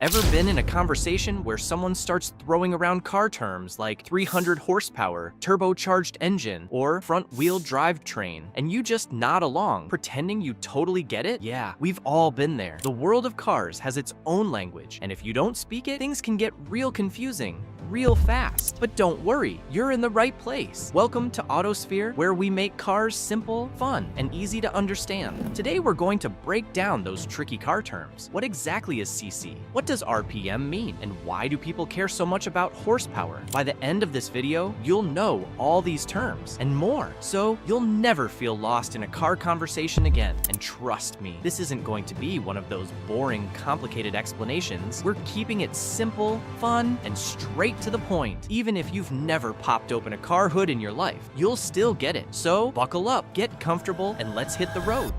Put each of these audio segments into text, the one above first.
Ever been in a conversation where someone starts throwing around car terms like 300 horsepower, turbocharged engine, or front-wheel drive train, and you just nod along, pretending you totally get it? Yeah, we've all been there. The world of cars has its own language, and if you don't speak it, things can get real confusing real fast. But don't worry, you're in the right place. Welcome to Autosphere, where we make cars simple, fun, and easy to understand. Today we're going to break down those tricky car terms. What exactly is CC? What does RPM mean? And why do people care so much about horsepower? By the end of this video, you'll know all these terms and more, so you'll never feel lost in a car conversation again. And trust me, this isn't going to be one of those boring, complicated explanations. We're keeping it simple, fun, and straight to the point. Even if you've never popped open a car hood in your life, you'll still get it. So buckle up, get comfortable, and let's hit the road.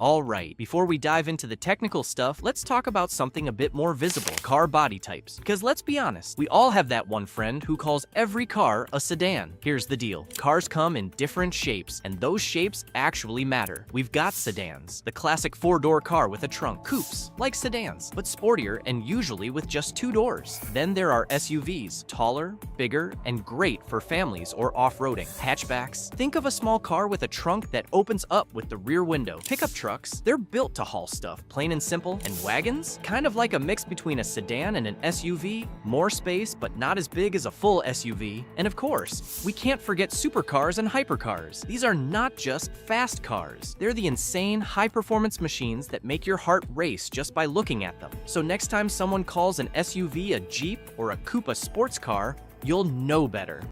Alright, before we dive into the technical stuff, let's talk about something a bit more visible, car body types. Because let's be honest, we all have that one friend who calls every car a sedan. Here's the deal, cars come in different shapes, and those shapes actually matter. We've got sedans, the classic four-door car with a trunk, coupes, like sedans, but sportier and usually with just two doors. Then there are SUVs, taller, bigger, and great for families or off-roading. Hatchbacks, think of a small car with a trunk that opens up with the rear window. Pickup trucks, they're built to haul stuff, plain and simple. And wagons, kind of like a mix between a sedan and an SUV, more space but not as big as a full SUV. And of course, we can't forget supercars and hypercars. These are not just fast cars, they're the insane high-performance machines that make your heart race just by looking at them. So next time someone calls an SUV a Jeep or a coupe a sports car, you'll know better.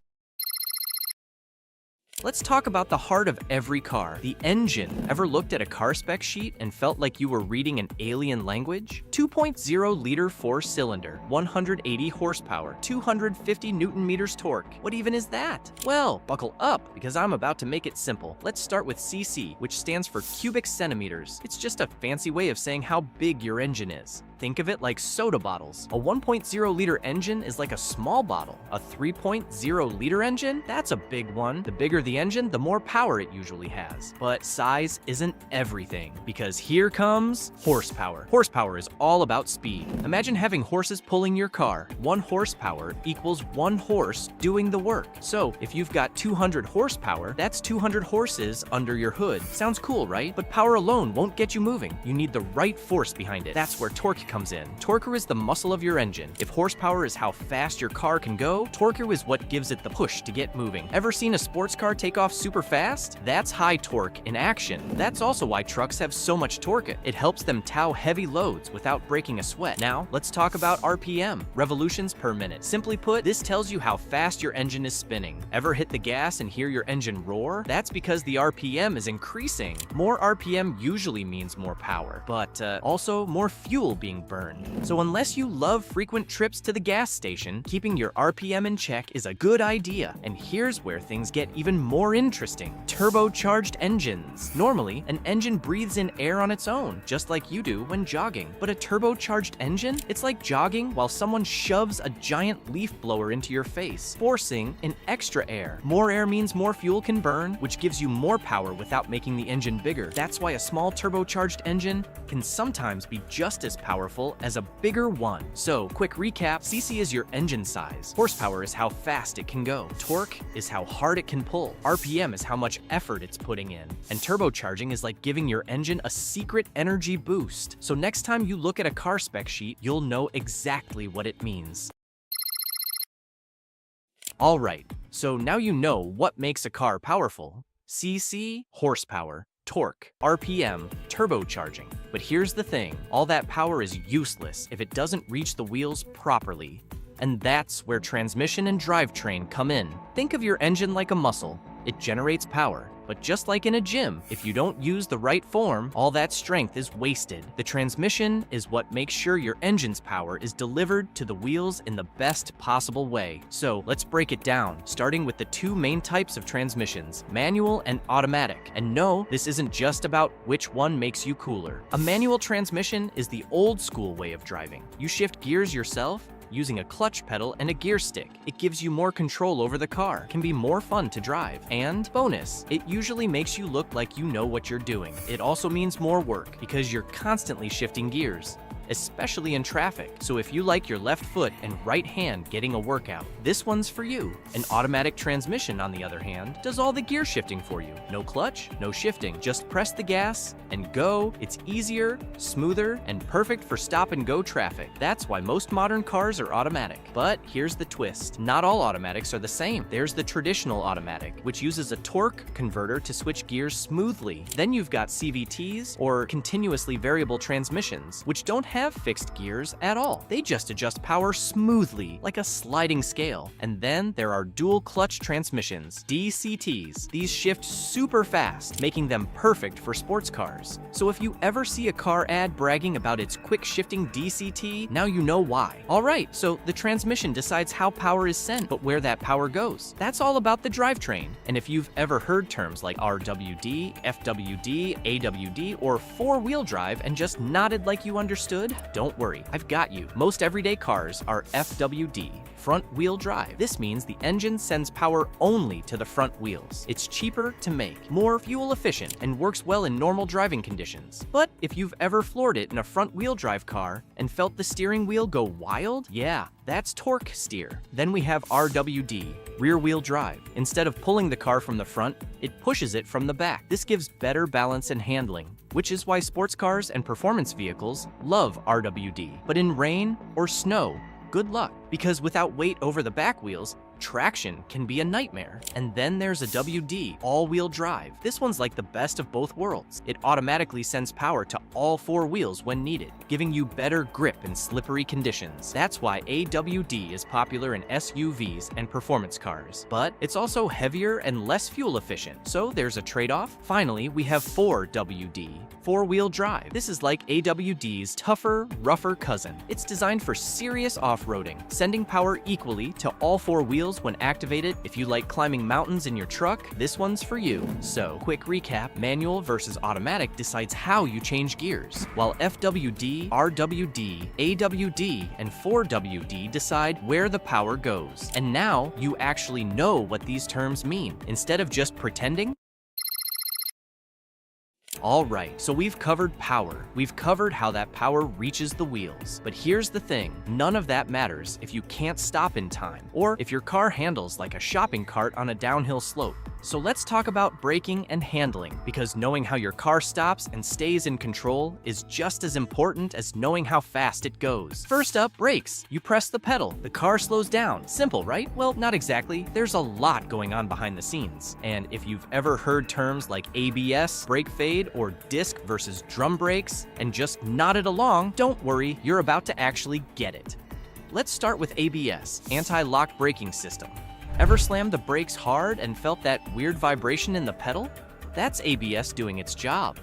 Let's talk about the heart of every car, the engine. Ever looked at a car spec sheet and felt like you were reading an alien language? 2.0-liter four-cylinder, 180 horsepower, 250 newton-meters torque. What even is that? Well, buckle up, because I'm about to make it simple. Let's start with CC, which stands for cubic centimeters. It's just a fancy way of saying how big your engine is. Think of it like soda bottles. A 1.0-liter engine is like a small bottle. A 3.0-liter engine? That's a big one. The bigger the engine, the more power it usually has. But size isn't everything, because here comes horsepower. Horsepower is all about speed. Imagine having horses pulling your car. 1 horsepower equals 1 horse doing the work. So if you've got 200 horsepower, that's 200 horses under your hood. Sounds cool, right? But power alone won't get you moving. You need the right force behind it. That's where torque comes in. Torque is the muscle of your engine. If horsepower is how fast your car can go, torque is what gives it the push to get moving. Ever seen a sports car take off super fast? That's high torque in action. That's also why trucks have so much torque. It helps them tow heavy loads without breaking a sweat. Now, let's talk about RPM, revolutions per minute. Simply put, this tells you how fast your engine is spinning. Ever hit the gas and hear your engine roar? That's because the RPM is increasing. More RPM usually means more power, but also more fuel being burned. So unless you love frequent trips to the gas station, keeping your RPM in check is a good idea. And here's where things get even more interesting. Turbocharged engines. Normally, an engine breathes in air on its own, just like you do when jogging. But a turbocharged engine? It's like jogging while someone shoves a giant leaf blower into your face, forcing an extra air. More air means more fuel can burn, which gives you more power without making the engine bigger. That's why a small turbocharged engine can sometimes be just as powerful as a bigger one. So, quick recap, CC is your engine size. Horsepower is how fast it can go. Torque is how hard it can pull. RPM is how much effort it's putting in. And turbocharging is like giving your engine a secret energy boost. So next time you look at a car spec sheet, you'll know exactly what it means. Alright, so now you know what makes a car powerful. CC, horsepower. Torque, RPM, turbocharging. But here's the thing, all that power is useless if it doesn't reach the wheels properly. And that's where transmission and drivetrain come in. Think of your engine like a muscle. It generates power. But just like in a gym, if you don't use the right form, all that strength is wasted. The transmission is what makes sure your engine's power is delivered to the wheels in the best possible way. So let's break it down, starting with the two main types of transmissions, manual and automatic. And no, this isn't just about which one makes you cooler. A manual transmission is the old school way of driving. You shift gears yourself, using a clutch pedal and a gear stick. It gives you more control over the car, can be more fun to drive. And bonus, it usually makes you look like you know what you're doing. It also means more work because you're constantly shifting gears, especially in traffic. So if you like your left foot and right hand getting a workout, this one's for you. An automatic transmission, on the other hand, does all the gear shifting for you. No clutch, no shifting. Just press the gas and go. It's easier, smoother, and perfect for stop-and-go traffic. That's why most modern cars are automatic. But here's the twist. Not all automatics are the same. There's the traditional automatic, which uses a torque converter to switch gears smoothly. Then you've got CVTs, or continuously variable transmissions, which don't have fixed gears at all. They just adjust power smoothly, like a sliding scale. And then there are dual clutch transmissions, DCTs. These shift super fast, making them perfect for sports cars. So if you ever see a car ad bragging about its quick shifting DCT, now you know why. Alright, so the transmission decides how power is sent, but where that power goes. That's all about the drivetrain. And if you've ever heard terms like RWD, FWD, AWD, or four-wheel drive and just nodded like you understood, don't worry, I've got you. Most everyday cars are FWD, front-wheel drive. This means the engine sends power only to the front wheels. It's cheaper to make, more fuel efficient, and works well in normal driving conditions. But if you've ever floored it in a front-wheel drive car and felt the steering wheel go wild, yeah, that's torque steer. Then we have RWD, rear-wheel drive. Instead of pulling the car from the front, it pushes it from the back. This gives better balance and handling, which is why sports cars and performance vehicles love RWD. But in rain or snow, good luck, because without weight over the back wheels, traction can be a nightmare. And then there's a WD, all-wheel drive. This one's like the best of both worlds. It automatically sends power to all four wheels when needed, giving you better grip in slippery conditions. That's why AWD is popular in SUVs and performance cars. But it's also heavier and less fuel efficient, so there's a trade-off. Finally, we have 4WD, four-wheel drive. This is like AWD's tougher, rougher cousin. It's designed for serious off-roading, sending power equally to all four wheels when activated. If you like climbing mountains in your truck, this one's for you. So, quick recap, manual versus automatic decides how you change gears, while FWD, RWD, AWD, and 4WD decide where the power goes. And now, you actually know what these terms mean, instead of just pretending. Alright, so we've covered power. We've covered how that power reaches the wheels. But here's the thing, none of that matters if you can't stop in time, or if your car handles like a shopping cart on a downhill slope. So let's talk about braking and handling, because knowing how your car stops and stays in control is just as important as knowing how fast it goes. First up, brakes. You press the pedal, the car slows down. Simple, right? Well, not exactly. There's a lot going on behind the scenes. And if you've ever heard terms like ABS, brake fade, or disc versus drum brakes, and just nodded along, don't worry, you're about to actually get it. Let's start with ABS, anti-lock braking system. Ever slammed the brakes hard and felt that weird vibration in the pedal? That's ABS doing its job.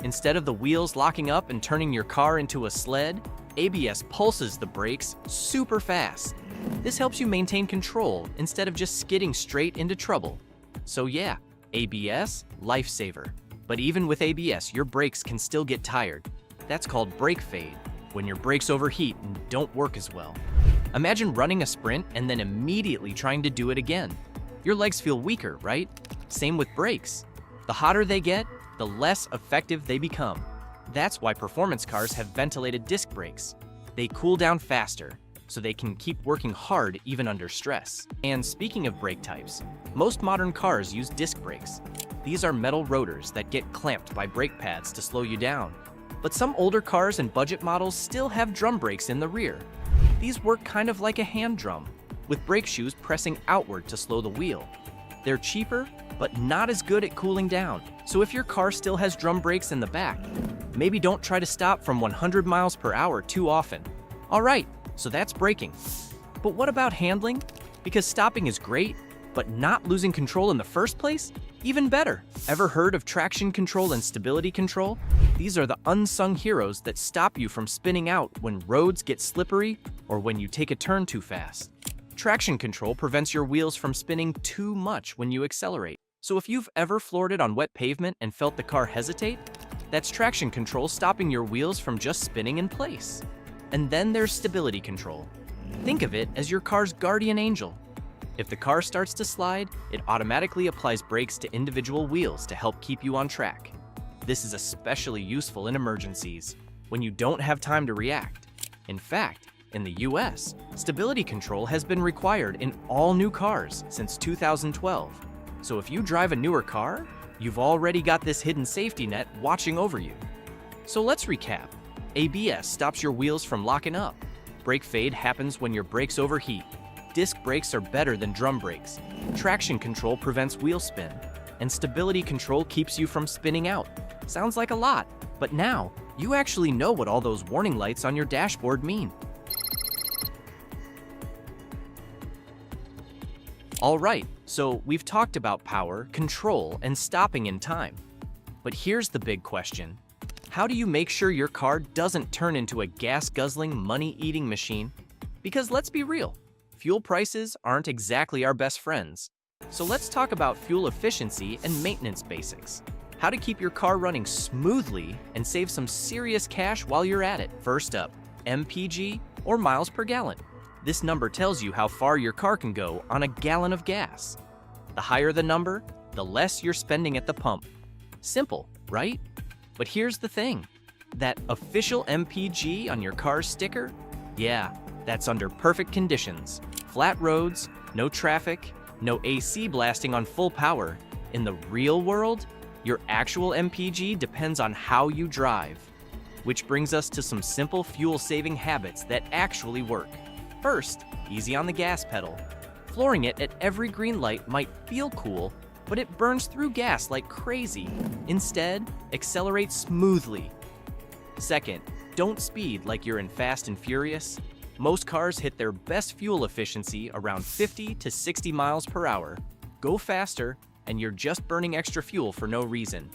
Instead of the wheels locking up and turning your car into a sled, ABS pulses the brakes super fast. This helps you maintain control instead of just skidding straight into trouble. So yeah, ABS, lifesaver. But even with ABS, your brakes can still get tired. That's called brake fade, when your brakes overheat and don't work as well. Imagine running a sprint and then immediately trying to do it again. Your legs feel weaker, right? Same with brakes. The hotter they get, the less effective they become. That's why performance cars have ventilated disc brakes. They cool down faster, so they can keep working hard even under stress. And speaking of brake types, most modern cars use disc brakes. These are metal rotors that get clamped by brake pads to slow you down. But some older cars and budget models still have drum brakes in the rear. These work kind of like a hand drum, with brake shoes pressing outward to slow the wheel. They're cheaper, but not as good at cooling down. So if your car still has drum brakes in the back, maybe don't try to stop from 100 miles per hour too often. Alright, so that's braking. But what about handling? Because stopping is great, but not losing control in the first place? Even better. Ever heard of traction control and stability control? These are the unsung heroes that stop you from spinning out when roads get slippery or when you take a turn too fast. Traction control prevents your wheels from spinning too much when you accelerate. So if you've ever floored it on wet pavement and felt the car hesitate, that's traction control stopping your wheels from just spinning in place. And then there's stability control. Think of it as your car's guardian angel. If the car starts to slide, it automatically applies brakes to individual wheels to help keep you on track. This is especially useful in emergencies, when you don't have time to react. In fact, in the US, stability control has been required in all new cars since 2012. So if you drive a newer car, you've already got this hidden safety net watching over you. So let's recap. ABS stops your wheels from locking up. Brake fade happens when your brakes overheat. Disc brakes are better than drum brakes. Traction control prevents wheel spin. And stability control keeps you from spinning out. Sounds like a lot, but now you actually know what all those warning lights on your dashboard mean. All right, so we've talked about power, control, and stopping in time. But here's the big question. How do you make sure your car doesn't turn into a gas-guzzling, money-eating machine? Because let's be real, fuel prices aren't exactly our best friends. So let's talk about fuel efficiency and maintenance basics. How to keep your car running smoothly and save some serious cash while you're at it. First up, MPG, or miles per gallon. This number tells you how far your car can go on a gallon of gas. The higher the number, the less you're spending at the pump. Simple, right? But here's the thing. That official MPG on your car's sticker? Yeah, that's under perfect conditions. Flat roads, no traffic, no AC blasting on full power. In the real world, your actual MPG depends on how you drive. Which brings us to some simple fuel-saving habits that actually work. First, easy on the gas pedal. Flooring it at every green light might feel cool, but it burns through gas like crazy. Instead, accelerate smoothly. Second, don't speed like you're in Fast and Furious. Most cars hit their best fuel efficiency around 50 to 60 miles per hour. Go faster, and you're just burning extra fuel for no reason.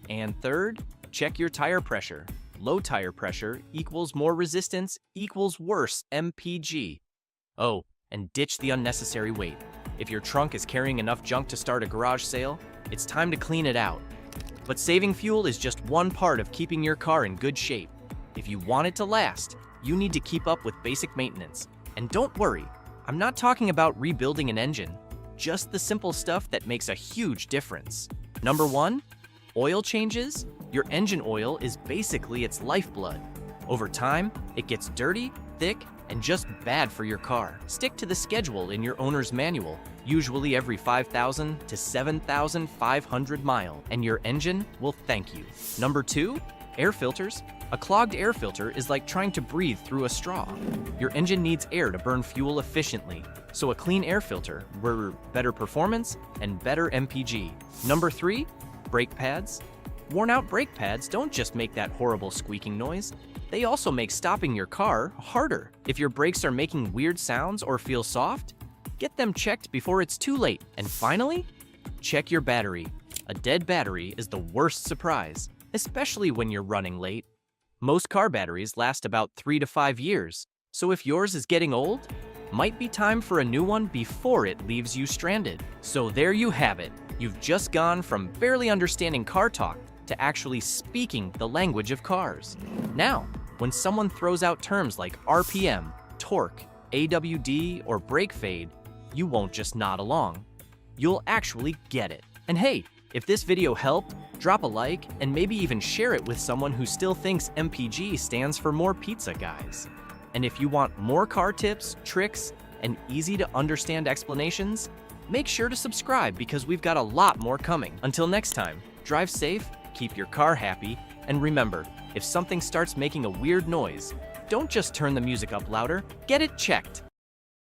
And third, check your tire pressure. Low tire pressure equals more resistance equals worse MPG. Oh, and ditch the unnecessary weight. If your trunk is carrying enough junk to start a garage sale, it's time to clean it out. But saving fuel is just one part of keeping your car in good shape. If you want it to last, you need to keep up with basic maintenance. And don't worry, I'm not talking about rebuilding an engine, just the simple stuff that makes a huge difference. Number 1, oil changes. Your engine oil is basically its lifeblood. Over time, it gets dirty, thick, and just bad for your car. Stick to the schedule in your owner's manual, usually every 5,000 to 7,500 miles, and your engine will thank you. Number 2, air filters. A clogged air filter is like trying to breathe through a straw. Your engine needs air to burn fuel efficiently, so a clean air filter will better performance and better MPG. Number 3, brake pads. Worn-out brake pads don't just make that horrible squeaking noise, they also make stopping your car harder. If your brakes are making weird sounds or feel soft, get them checked before it's too late. And finally, check your battery. A dead battery is the worst surprise, especially when you're running late. Most car batteries last about 3 to 5 years, so if yours is getting old, might be time for a new one before it leaves you stranded. So there you have it. You've just gone from barely understanding car talk to actually speaking the language of cars. Now, when someone throws out terms like RPM, torque, AWD, or brake fade, you won't just nod along. You'll actually get it. And hey, if this video helped, drop a like and maybe even share it with someone who still thinks MPG stands for more pizza guys. And if you want more car tips, tricks, and easy to understand explanations, make sure to subscribe because we've got a lot more coming. Until next time, drive safe, keep your car happy, and remember, if something starts making a weird noise, don't just turn the music up louder, get it checked.